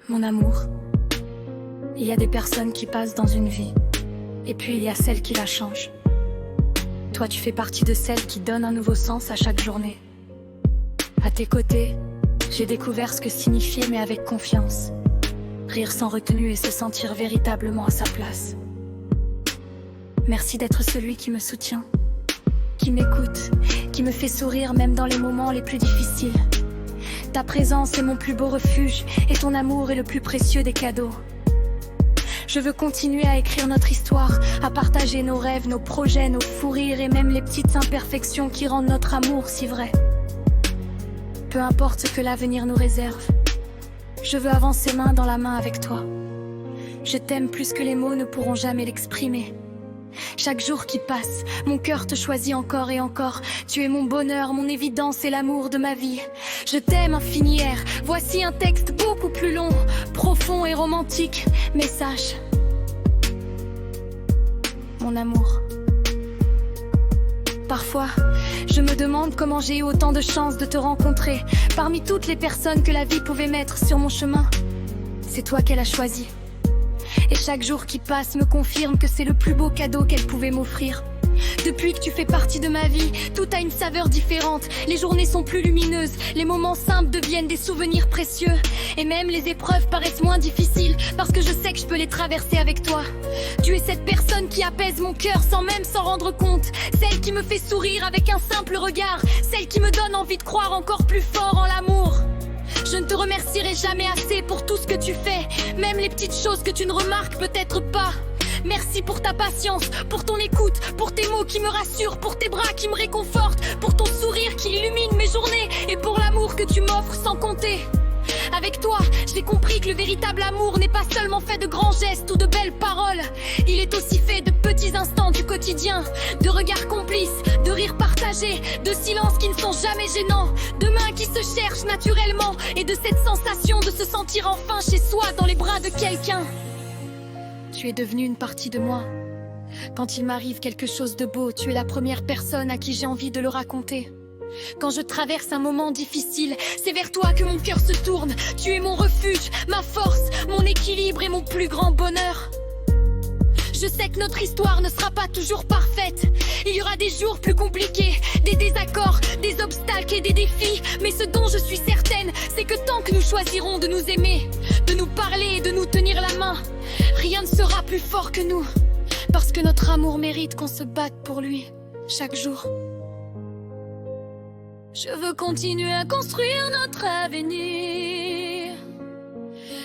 Mon amour, il y a des personnes qui passent dans une vie, et puis il y a celles qui la changent. Toi, tu fais partie de celles qui donnent un nouveau sens à chaque journée. À tes côtés, j'ai découvert ce que signifiait aimer avec confiance, rire sans retenue et se sentir véritablement à sa place. Merci d'être celui qui me soutient, qui m'écoute, qui me fait sourire même dans les moments les plus difficiles. Ta présence est mon plus beau refuge et ton amour est le plus précieux des cadeaux. Je veux continuer à écrire notre histoire, à partager nos rêves, nos projets, nos fous rires et même les petites imperfections qui rendent notre amour si vrai. Peu importe ce que l'avenir nous réserve, je veux avancer main dans la main avec toi. Je t'aime plus que les mots ne pourront jamais l'exprimer. Chaque jour qui passe, mon cœur te choisit encore et encore. Tu es mon bonheur, mon évidence et l'amour de ma vie. Je t'aime infinière, voici un texte beaucoup plus long, profond et romantique. Message. Mon amour. Parfois, je me demande comment j'ai eu autant de chance de te rencontrer. Parmi toutes les personnes que la vie pouvait mettre sur mon chemin, c'est toi qu'elle a choisi. Et chaque jour qui passe me confirme que c'est le plus beau cadeau qu'elle pouvait m'offrir. Depuis que tu fais partie de ma vie, tout a une saveur différente. Les journées sont plus lumineuses, les moments simples deviennent des souvenirs précieux. Et même les épreuves paraissent moins difficiles, parce que je sais que je peux les traverser avec toi. Tu es cette personne qui apaise mon cœur sans même s'en rendre compte. Celle qui me fait sourire avec un simple regard. Celle qui me donne envie de croire encore plus fort en l'amour. Je ne te remercierai jamais assez pour tout ce que tu fais, même les petites choses que tu ne remarques peut-être pas. Merci pour ta patience, pour ton écoute, pour tes mots qui me rassurent, pour tes bras qui me réconfortent, pour ton sourire qui illumine mes journées et pour l'amour que tu m'offres sans compter. Avec toi, j'ai compris que le véritable amour n'est pas seulement fait de grands gestes ou de belles paroles. Il est aussi fait de petits instants du quotidien, de regards complices, de rires partagés, de silences qui ne sont jamais gênants, de mains qui se cherchent naturellement et de cette sensation de se sentir enfin chez soi dans les bras de quelqu'un. Tu es devenue une partie de moi. Quand il m'arrive quelque chose de beau, tu es la première personne à qui j'ai envie de le raconter. Quand je traverse un moment difficile, c'est vers toi que mon cœur se tourne. Tu es mon refuge, ma force, mon équilibre et mon plus grand bonheur. Je sais que notre histoire ne sera pas toujours parfaite. Il y aura des jours plus compliqués, des désaccords, des obstacles et des défis. Mais ce dont je suis certaine, c'est que tant que nous choisirons de nous aimer, de nous parler et de nous tenir la main, rien ne sera plus fort que nous. Parce que notre amour mérite qu'on se batte pour lui, chaque jour. Je veux continuer à construire notre avenir.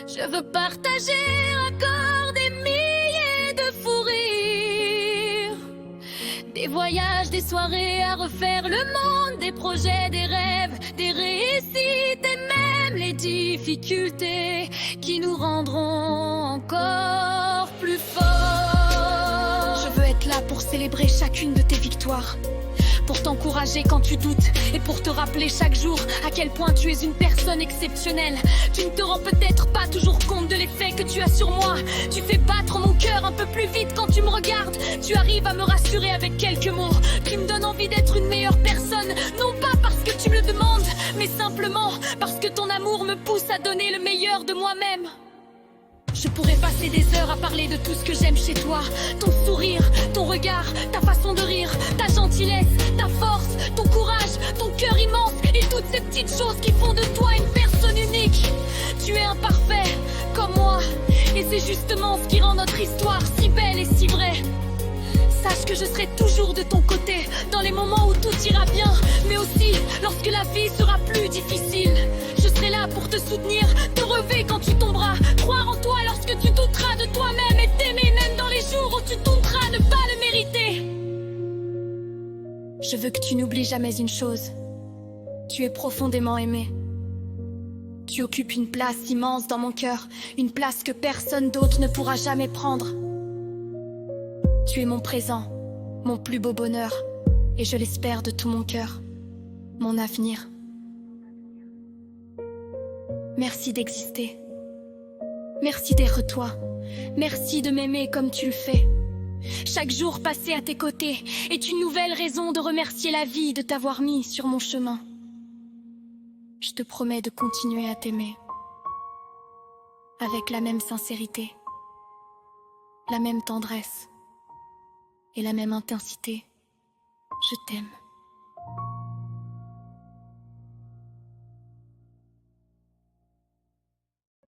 Je veux partager encore des milliers de fous rires. Des voyages, des soirées à refaire le monde, des projets, des rêves, des réussites et même les difficultés qui nous rendront encore plus forts. Je veux être là pour célébrer chacune de tes victoires, pour t'encourager quand tu doutes et pour te rappeler chaque jour à quel point tu es une personne exceptionnelle. Tu ne te rends peut-être pas toujours compte de l'effet que tu as sur moi. Tu fais battre mon cœur un peu plus vite quand tu me regardes. Tu arrives à me rassurer avec quelques mots. Tu me donnes envie d'être une meilleure personne, non pas parce que tu me le demandes, mais simplement parce que ton amour me pousse à donner le meilleur de moi-même. Je pourrais passer des heures à parler de tout ce que j'aime chez toi. Ton sourire, ton regard, ta façon de rire, ta gentillesse, ta force, ton courage, ton cœur immense et toutes ces petites choses qui font de toi une personne unique. Tu es imparfait, comme moi, et c'est justement ce qui rend notre histoire si belle et si vraie. Sache que je serai toujours de ton côté, dans les moments où tout ira bien, mais aussi lorsque la vie sera plus difficile. Je serai là pour te soutenir, te relever quand tu tomberas, croire en toi lorsque tu douteras de toi-même et t'aimer même dans les jours où tu douteras ne pas le mériter. Je veux que tu n'oublies jamais une chose. Tu es profondément aimé. Tu occupes une place immense dans mon cœur, une place que personne d'autre ne pourra jamais prendre. Tu es mon présent, mon plus beau bonheur, et je l'espère de tout mon cœur, mon avenir. Merci d'exister. Merci d'être toi. Merci de m'aimer comme tu le fais. Chaque jour passé à tes côtés est une nouvelle raison de remercier la vie de t'avoir mis sur mon chemin. Je te promets de continuer à t'aimer. avec la même sincérité, la même tendresse et la même intensité. Je t'aime.